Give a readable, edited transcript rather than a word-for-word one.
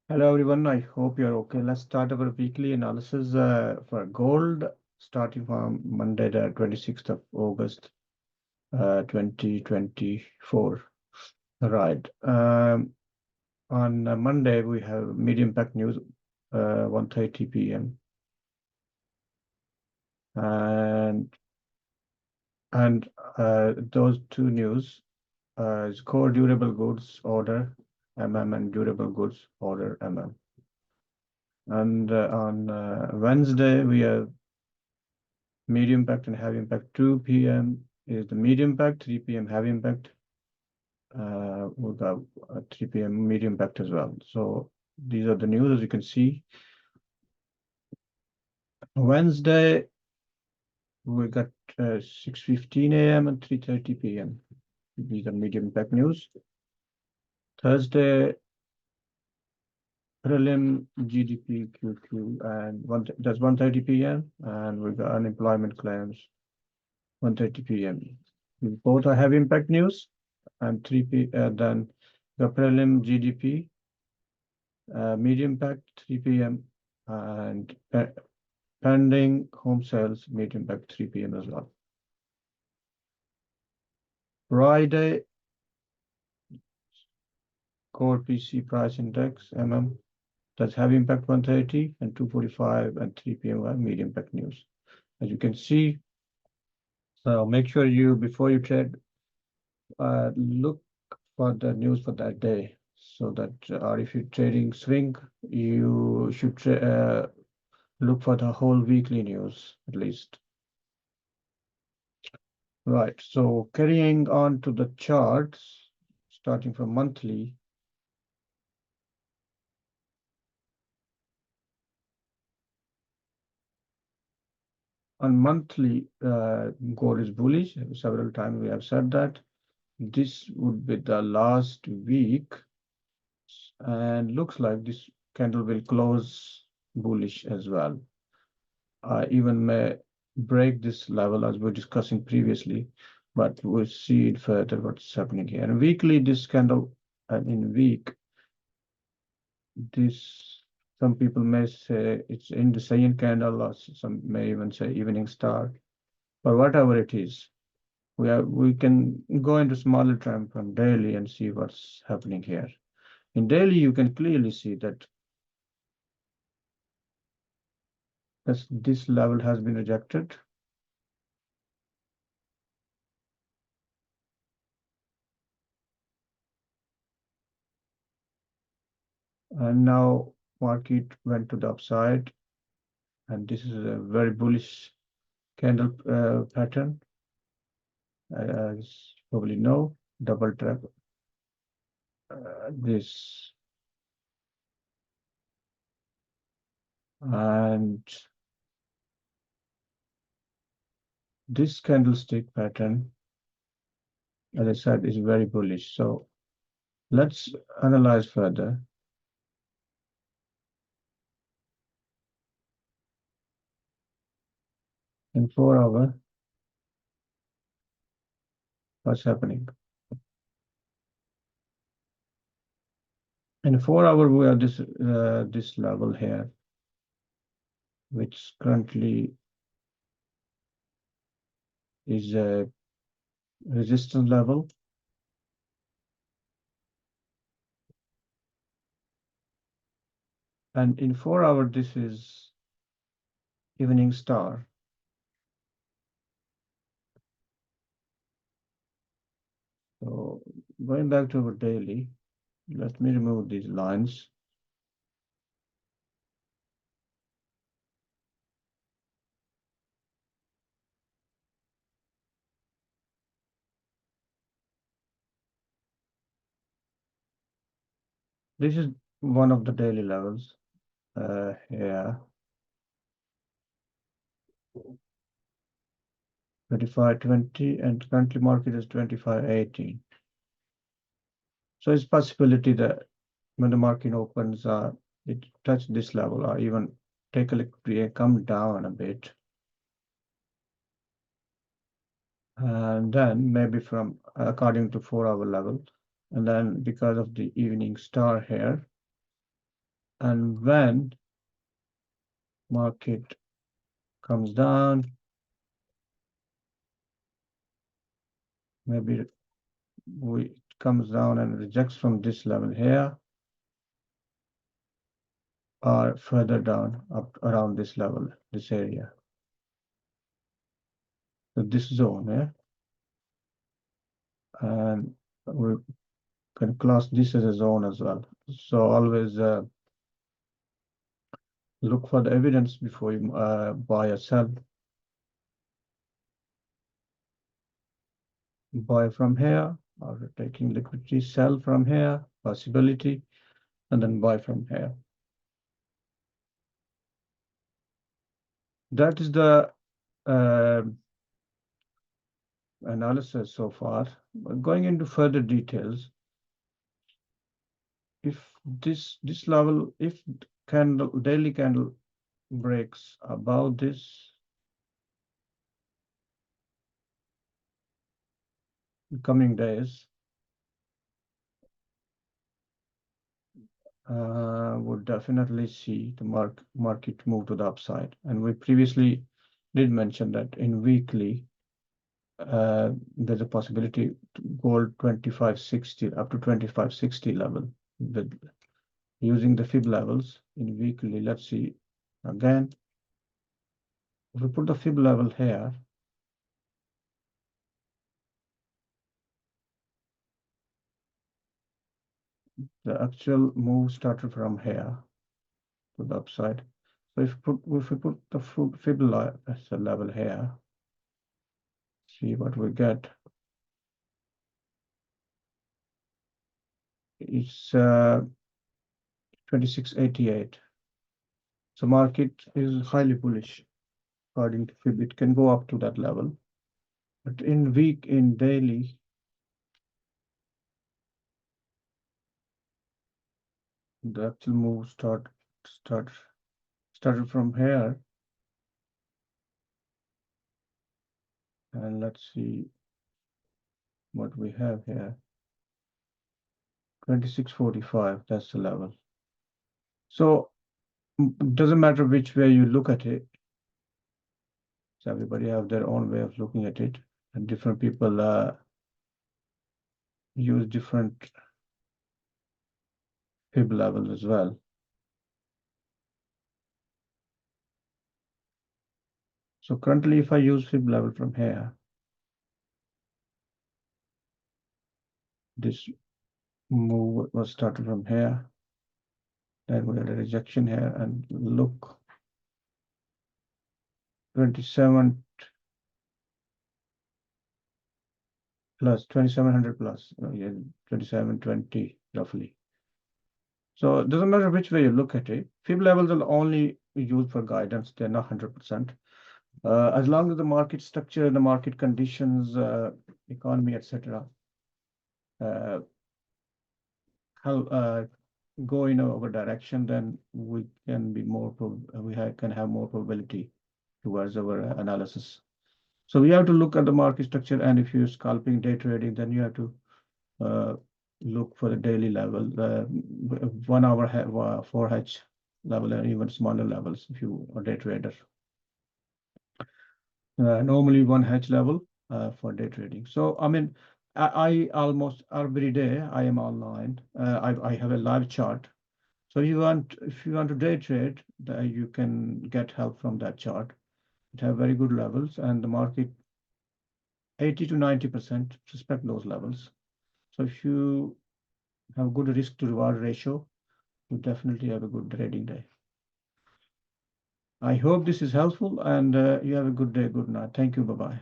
Hello everyone, I hope you're okay. Let's start our weekly analysis for gold starting from Monday, the 26th of August, 2024. Right. On Monday, we have medium pack news, 1:30 p.m. And those two news is core durable goods order, and durable goods order, And on Wednesday, we have medium impact and heavy impact. 2 p.m. is the medium impact, 3 p.m. heavy impact. We got 3 p.m. medium impact as well. So these are the news as you can see. Wednesday, we got 6:15 a.m. and 3:30 p.m. These are medium impact news. Thursday, prelim GDP QQ and that's 1:30 p.m. and we got unemployment claims 1:30 p.m. Both are heavy impact news and then the prelim GDP medium impact 3 p.m. and pending home sales medium impact 3 p.m. as well. Friday core PC price index that's heavy impact 1:30 and 2:45 and 3 p.m. medium impact news. As you can see, so make sure you before you trade look for the news for that day so that or if you're trading swing, you should look for the whole weekly news at least. Right, so carrying on to the charts, starting from monthly. On monthly, gold is bullish. Several times we have said that. This would be the last week, and looks like this candle will close bullish as well. Even may break this level as we were discussing previously, but we'll see it further what's happening here. And weekly, this candle, and in week, this some people may say it's indecisive candle, or some may even say evening star, but whatever it is, we can go into smaller time from daily and see what's happening here. In daily, you can clearly see that this level has been rejected. And now market went to the upside, and this is a very bullish candle pattern. As you probably know, double trap this, and this candlestick pattern, as I said, is very bullish. So let's analyze further. In 4 hours, what's happening? In 4 hours, we have this level here, which currently is a resistance level. And in 4 hours, this is evening star. So going back to our daily, let me remove these lines. This is one of the daily levels. Yeah, 25.20, and currently market is 25.18. So it's possibility that when the market opens, it touch this level or even take a look, come down a bit. And then maybe from according to 4 hour level. And then because of the evening star here, And when market comes down, maybe it comes down and rejects from this level here, or further down up around this level, this area. So this zone, yeah, and we can class this as a zone as well. So always look for the evidence before you buy or sell. Buy from here, or taking liquidity, sell from here, possibility, and then buy from here. That is the analysis so far. Going into further details, if this level, if daily candle breaks above this coming days, would definitely see the market move to the upside. And we previously did mention that in weekly, there's a possibility to go 2560 up to 2560 level with using the fib levels in weekly. Let's see again. If we put the fib level here, the actual move started from here to the upside. So if we put the fib level here, see what we get. It's 2688. So market is highly bullish according to fib. It can go up to that level, but in daily, the actual move started from here. And let's see what we have here. 2645, that's the level. So it doesn't matter which way you look at it. So everybody have their own way of looking at it, and different people use different fib levels as well. So currently, if I use fib level from here, this move was started from here. Then we had a rejection here, and look, 27 plus 2700 plus, yeah, 2720 roughly. So it doesn't matter which way you look at it. Fib levels are only used for guidance. They're not 100%. As long as the market structure, the market conditions, economy, etc., go in our direction, then we can be more can have more probability towards our analysis. So we have to look at the market structure, and if you're scalping day trading, then you have to look for the daily level, 1 hour 4H level, and even smaller levels if you are a day trader. Normally 1H level for day trading. So I mean, I almost every day I am online. I have a live chart. So if you want to day trade, you can get help from that chart. It have very good levels, and the market 80 to 90% respect those levels. So if you have good risk to reward ratio, you definitely have a good trading day. I hope this is helpful, and you have a good day. Good night. Thank you. Bye-bye.